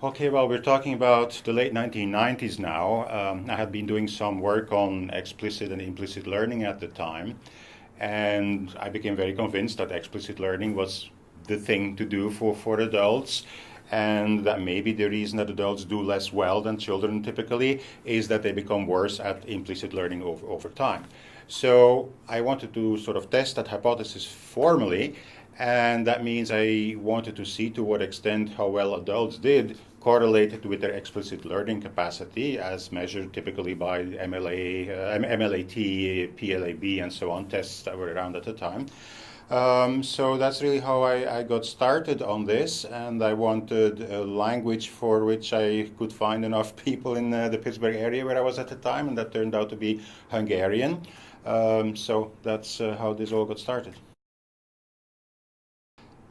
Okay, well, we're talking about the late 1990s now. I had been doing some work on explicit and implicit learning at the time, and I became very convinced that explicit learning was the thing to do for adults, and that maybe the reason that adults do less well than children typically is that they become worse at implicit learning over time. So I wanted to sort of test that hypothesis formally, and that means I wanted to see to what extent how well adults did correlated with their explicit learning capacity as measured typically by MLAT, PLAB, and so on, tests that were around at the time. So that's really how I got started on this, and I wanted a language for which I could find enough people in the Pittsburgh area where I was at the time, and that turned out to be Hungarian. So that's how this all got started.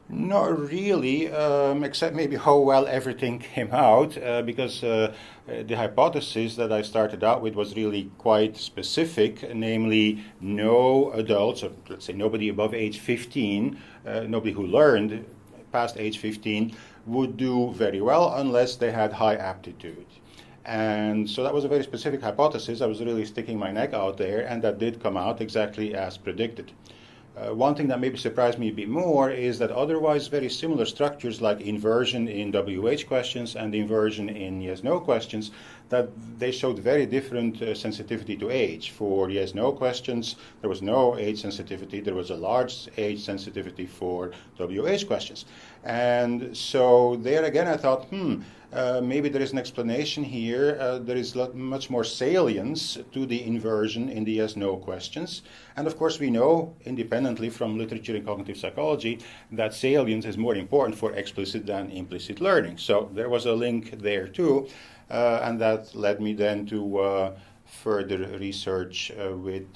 Not really, except maybe how well everything came out, because the hypothesis that I started out with was really quite specific, namely no adults, or let's say nobody above age 15, nobody who learned past age 15 would do very well unless they had high aptitude. And so that was a very specific hypothesis. I was really sticking my neck out there, and that did come out exactly as predicted. One thing that maybe surprised me a bit more is that otherwise very similar structures like inversion in WH questions and inversion in yes-no questions, that they showed very different sensitivity to age. For yes-no questions, there was no age sensitivity. There was a large age sensitivity for WH questions. And so there again I thought, maybe there is an explanation here. There is much more salience to the inversion in the yes-no questions. And of course we know independently from literature in cognitive psychology that salience is more important for explicit than implicit learning. So there was a link there too. And that led me then to further research with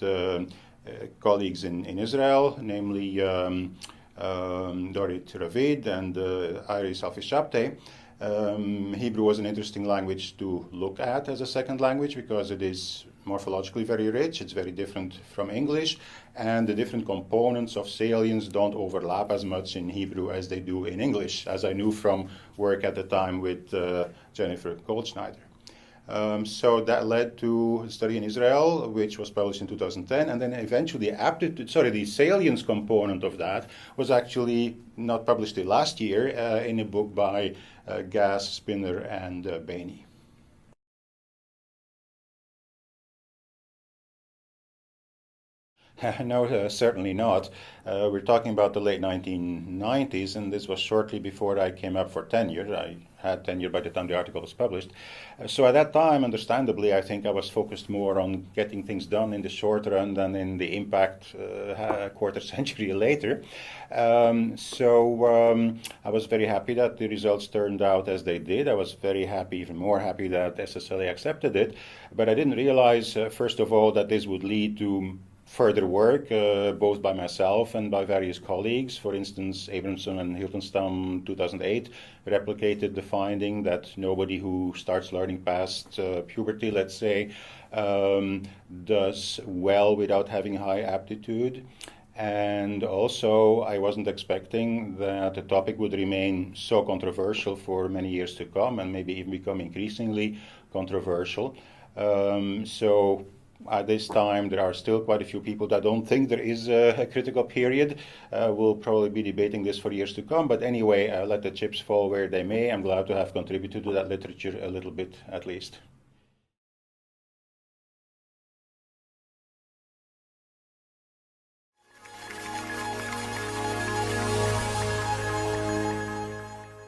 colleagues in Israel, namely Dorit Ravid and Iris Alfish-Shabtai. Hebrew was an interesting language to look at as a second language because it is morphologically very rich, it's very different from English, and the different components of salience don't overlap as much in Hebrew as they do in English, as I knew from work at the time with Jennifer Goldschneider. So that led to a study in Israel, which was published in 2010, and then eventually the salience component of that was actually not published till last year in a book by Gass, Spinner, and Bainey. No, certainly not. We're talking about the late 1990s, and this was shortly before I came up for tenure. I had tenure by the time the article was published. So at that time, understandably, I think I was focused more on getting things done in the short run than in the impact a quarter century later. I was very happy that the results turned out as they did. I was very happy, even more happy that SSLA accepted it. But I didn't realize, first of all, that this would lead to further work, both by myself and by various colleagues. For instance, Abramson and Hiltenstam 2008 replicated the finding that nobody who starts learning past puberty, let's say, does well without having high aptitude. And also, I wasn't expecting that the topic would remain so controversial for many years to come and maybe even become increasingly controversial. At this time, there are still quite a few people that don't think there is a critical period. We'll probably be debating this for years to come. But anyway, let the chips fall where they may. I'm glad to have contributed to that literature a little bit, at least.